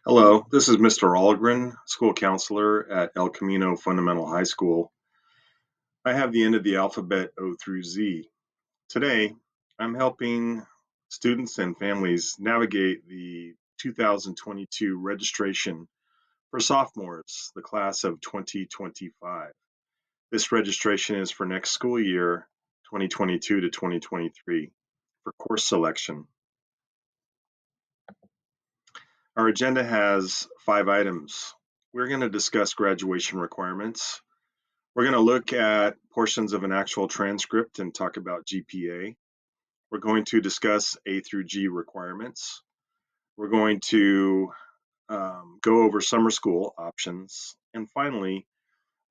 Hello, this is Mr. Algren, school counselor at El Camino Fundamental High School. I have the end of the alphabet O through Z. Today, I'm helping students and families navigate the 2022 registration for sophomores, the class of 2025. This registration is for next school year, 2022 to 2023, for course selection. Our agenda has 5 items. We're going to discuss graduation requirements. We're going to look at portions of an actual transcript and talk about GPA. We're going to discuss A through G requirements. We're going to go over summer school options. And finally,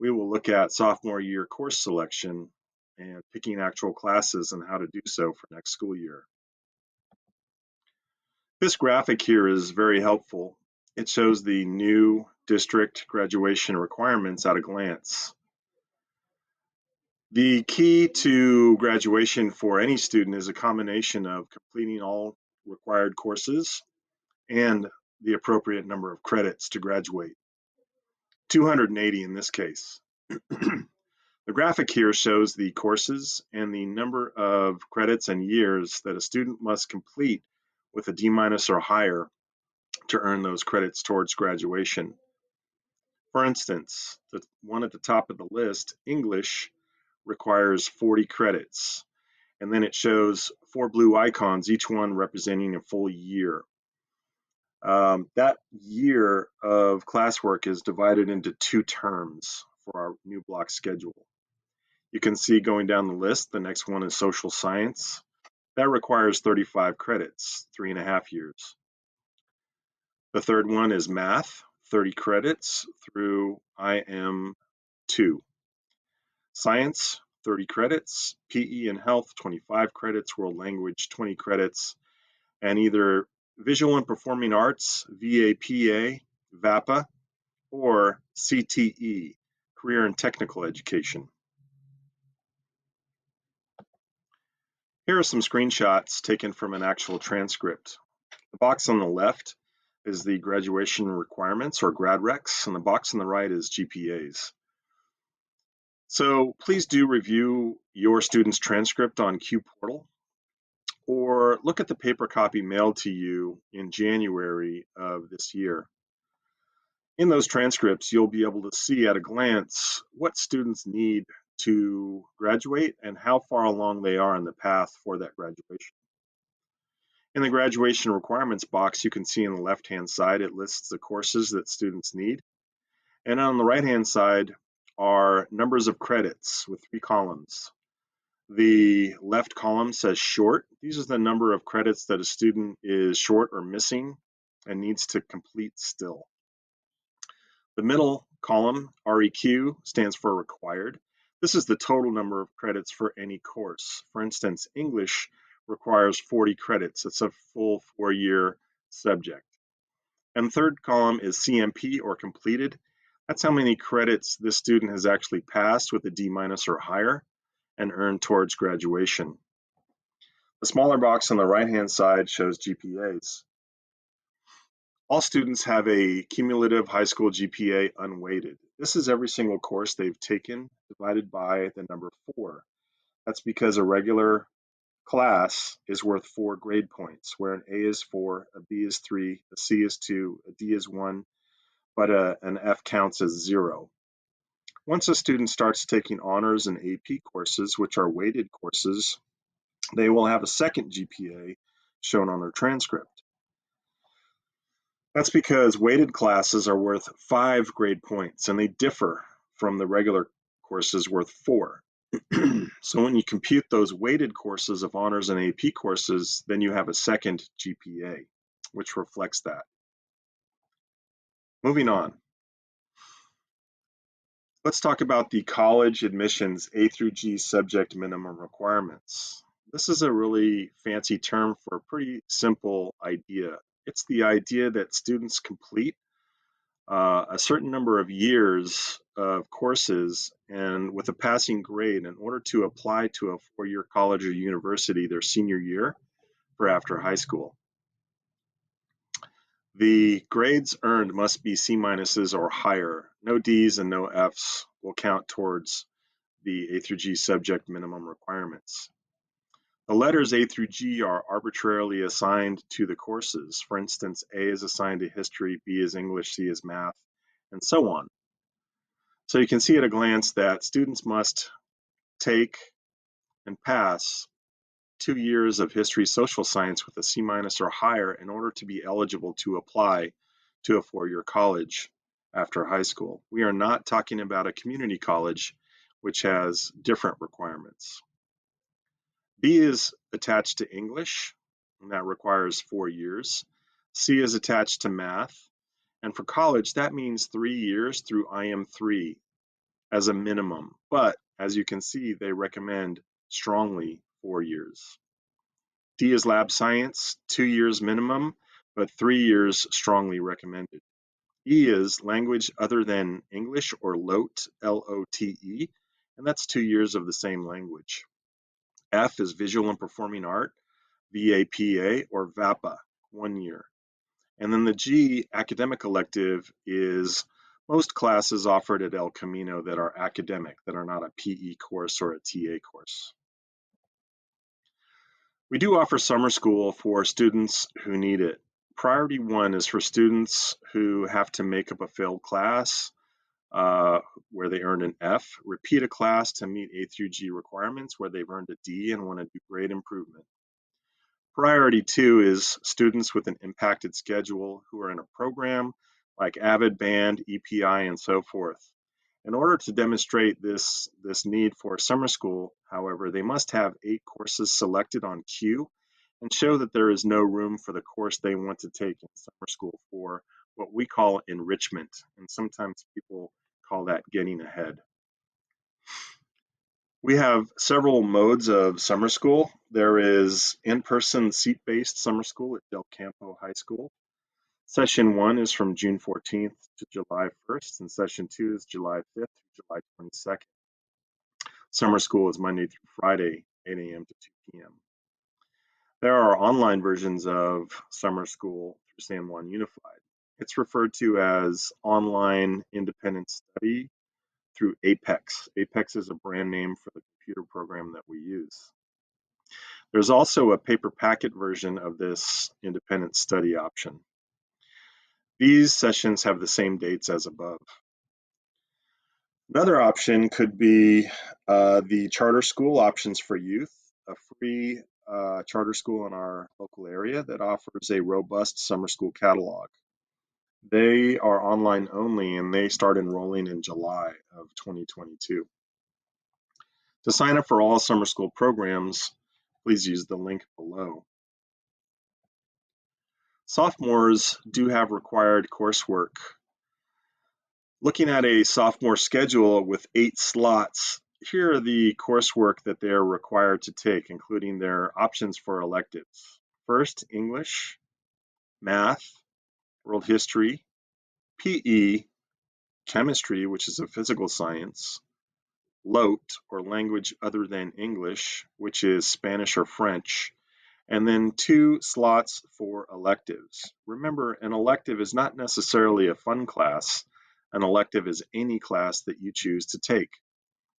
we will look at sophomore year course selection and picking actual classes and how to do so for next school year. This graphic here is very helpful. It shows the new district graduation requirements at a glance. The key to graduation for any student is a combination of completing all required courses and the appropriate number of credits to graduate, 280 in this case. The graphic here shows the courses and the number of credits and years that a student must complete with a D- or higher to earn those credits towards graduation. For instance, the one at the top of the list, English, requires 40 credits. And then it shows 4 blue icons, each one representing a full year. That year of classwork is divided into 2 terms for our new block schedule. You can see going down the list, the next one is social science. That requires 35 credits, 3.5 years. The third one is math, 30 credits through IM2. Science, 30 credits, PE and health, 25 credits, world language, 20 credits, and either visual and performing arts, VAPA, VAPA, or CTE, career and technical education. Here are some screenshots taken from an actual transcript. The box on the left is the graduation requirements or grad recs, and the box on the right is GPAs. So please do review your student's transcript on Q Portal, or look at the paper copy mailed to you in January of this year. In those transcripts, you'll be able to see at a glance what students need to graduate and how far along they are in the path for that graduation. In the graduation requirements box, you can see on the left-hand side, it lists the courses that students need. And on the right-hand side are numbers of credits with 3 columns. The left column says short. These are the number of credits that a student is short or missing and needs to complete still. The middle column, REQ, stands for required. This is the total number of credits for any course. For instance, English requires 40 credits. It's a full 4-year subject. And the third column is CMP or completed. That's how many credits this student has actually passed with a D- or higher and earned towards graduation. The smaller box on the right-hand side shows GPAs. All students have a cumulative high school GPA unweighted. This is every single course they've taken divided by the number 4. That's because a regular class is worth 4 grade points, where an A is 4, a B is 3, a C is 2, a D is 1, but an F counts as 0. Once a student starts taking honors and AP courses, which are weighted courses, they will have a second GPA shown on their transcript. That's because weighted classes are worth 5 grade points, and they differ from the regular courses worth 4. So when you compute those weighted courses of honors and AP courses, then you have a second GPA, which reflects that. Moving on. Let's talk about the college admissions A through G subject minimum requirements. This is a really fancy term for a pretty simple idea. It's the idea that students complete a certain number of years of courses and with a passing grade in order to apply to a 4-year college or university their senior year for after high school. The grades earned must be C minuses or higher. No Ds and no Fs will count towards the A through G subject minimum requirements. The letters A through G are arbitrarily assigned to the courses. For instance, A is assigned to history, B is English, C is math, and so on. So you can see at a glance that students must take and pass 2 years of history social science with a C minus or higher in order to be eligible to apply to a 4-year college after high school. We are not talking about a community college, which has different requirements. B is attached to English, and that requires 4 years. C is attached to math, and for college, that means 3 years through IM3 as a minimum. But as you can see, they recommend strongly 4 years. D is lab science, 2 years minimum, but 3 years strongly recommended. E is language other than English or LOTE, L-O-T-E, and that's 2 years of the same language. F is visual and performing art, VAPA or VAPA, 1 year. And then the G, academic elective, is most classes offered at El Camino that are academic, that are not a PE course or a TA course. We do offer summer school for students who need it. Priority 1 is for students who have to make up a failed class where they earned an F, repeat a class to meet A through G requirements where they've earned a D and want to do grade improvement. Priority 2 is students with an impacted schedule who are in a program like AVID, BAND, EPI, and so forth. In order to demonstrate this need for summer school, however, they must have 8 courses selected on Q and show that there is no room for the course they want to take in summer school for what we call enrichment, and sometimes people call that getting ahead. We have several modes of summer school. There is in-person seat-based summer school at Del Campo High School. Session 1 is from June 14th to July 1st, and Session 2 is July 5th to July 22nd. Summer school is Monday through Friday, 8 a.m. to 2 p.m. There are online versions of summer school through San Juan Unified. It's referred to as Online Independent Study through Apex. Apex is a brand name for the computer program that we use. There's also a paper packet version of this independent study option. These sessions have the same dates as above. Another option could be the charter school options for youth, a free charter school in our local area that offers a robust summer school catalog. They are online only and they start enrolling in July of 2022. To sign up for all summer school programs, please use the link below. Sophomores do have required coursework. Looking at a sophomore schedule with 8 slots, here are the coursework that they are required to take, including their options for electives. First, English, math, world history, PE, chemistry, which is a physical science, LOTE, or language other than English, which is Spanish or French, and then 2 slots for electives. Remember, an elective is not necessarily a fun class. An elective is any class that you choose to take.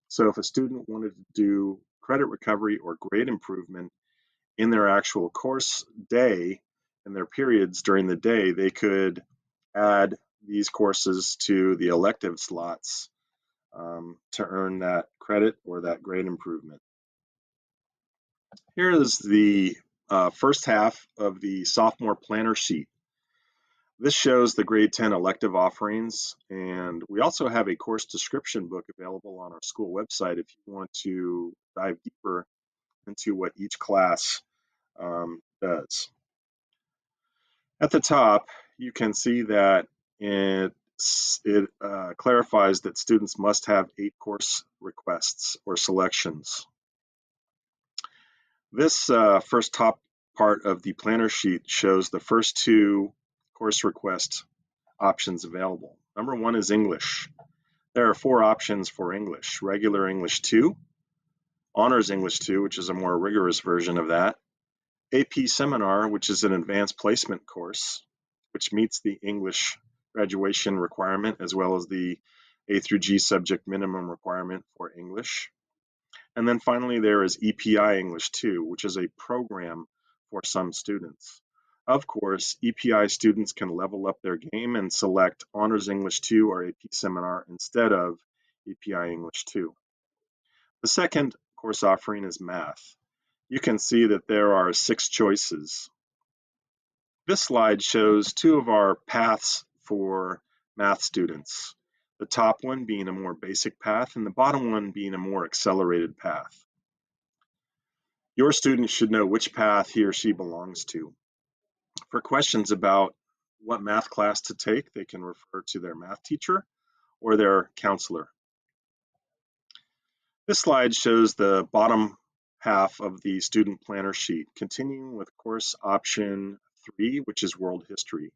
So if a student wanted to do credit recovery or grade improvement in their actual course day, in their periods during the day, they could add these courses to the elective slots to earn that credit or that grade improvement. Here is the first half of the sophomore planner sheet. This shows the grade 10 elective offerings, and we also have a course description book available on our school website if you want to dive deeper into what each class does. At the top, you can see that it clarifies that students must have 8 course requests or selections. This first top part of the planner sheet shows the first 2 course request options available. Number 1 is English. There are 4 options for English: regular English 2, honors English 2, which is a more rigorous version of that, AP seminar, which is an advanced placement course, which meets the English graduation requirement as well as the A through G subject minimum requirement for English. And then finally, there is EPI English 2, which is a program for some students. Of course, EPI students can level up their game and select Honors English 2 or AP Seminar instead of EPI English 2. The second course offering is Math. You can see that there are 6 choices. This slide shows 2 of our paths for math students. The top one being a more basic path and the bottom one being a more accelerated path. Your student should know which path he or she belongs to. For questions about what math class to take, they can refer to their math teacher or their counselor. This slide shows the bottom half of the student planner sheet, continuing with course option 3, which is World History.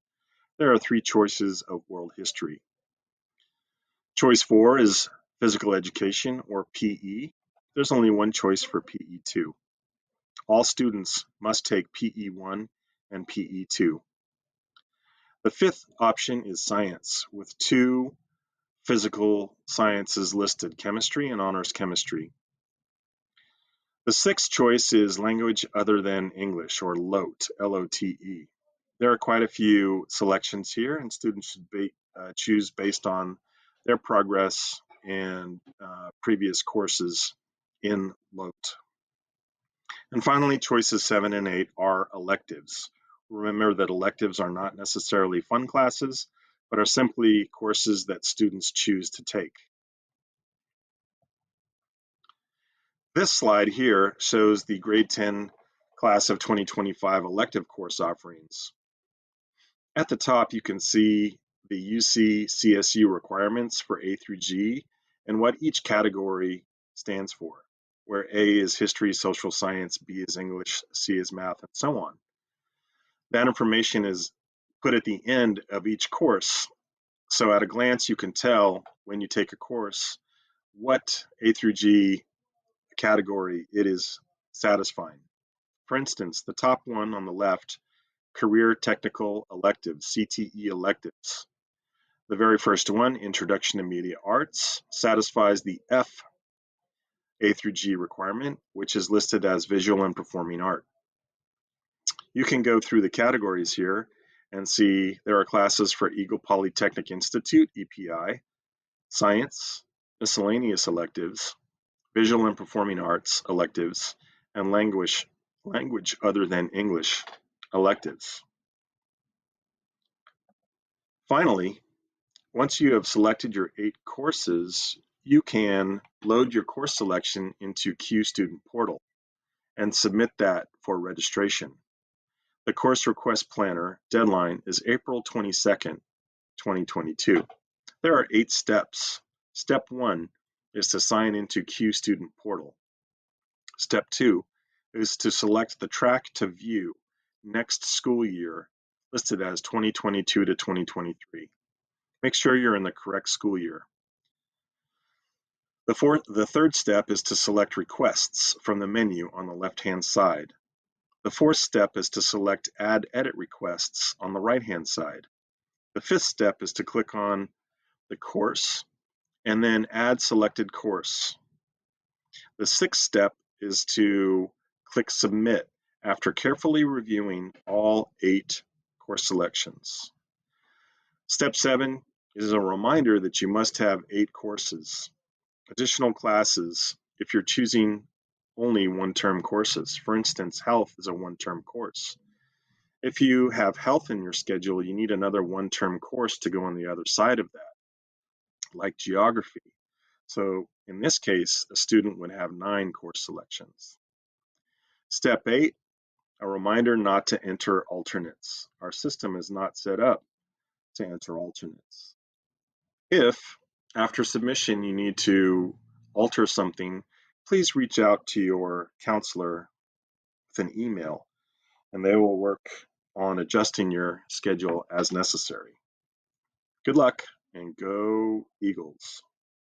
There are 3 choices of World History. Choice 4 is Physical Education or PE. There's only one choice for PE2. All students must take PE1 and PE2. The 5th option is Science, with 2 physical sciences listed, Chemistry and Honors Chemistry. The 6th choice is Language Other Than English, or LOTE, L-O-T-E. There are quite a few selections here, and students should choose based on their progress and previous courses in LOTE. And finally, choices 7 and 8 are electives. Remember that electives are not necessarily fun classes, but are simply courses that students choose to take. This slide here shows the grade 10 class of 2025 elective course offerings. At the top, you can see the UC CSU requirements for A through G and what each category stands for, where A is history, social science, B is English, C is math, and so on. That information is put at the end of each course. So at a glance, you can tell when you take a course what A through G category it is satisfying. For instance, the top one on the left, Career Technical Electives, CTE electives. The very first one, Introduction to Media Arts, satisfies the F A through G requirement, which is listed as Visual and Performing Art. You can go through the categories here and see there are classes for Eagle Polytechnic Institute, EPI, Science, Miscellaneous electives, Visual and Performing Arts electives, and Language Other Than English electives. Finally, once you have selected your 8 courses, you can load your course selection into Q Student Portal and submit that for registration. The course request planner deadline is April 22nd, 2022. There are 8 steps. Step 1 is to sign into Q Student Portal. Step 2 is to select the track to view next school year listed as 2022 to 2023. Make sure you're in the correct school year. The third step is to select requests from the menu on the left-hand side. The 4th step is to select Add Edit Requests on the right-hand side. The 5th step is to click on the course and then Add Selected Course. The 6th step is to click Submit after carefully reviewing all 8 course selections. Step 7 is a reminder that you must have 8 courses. Additional classes if you're choosing only one-term courses. For instance, health is a one-term course. If you have health in your schedule, you need another one-term course to go on the other side of that, like geography. So in this case, a student would have 9 course selections. Step 8, a reminder not to enter alternates. Our system is not set up to enter alternates. If, after submission, you need to alter something, please reach out to your counselor with an email, and they will work on adjusting your schedule as necessary. Good luck, and go Eagles.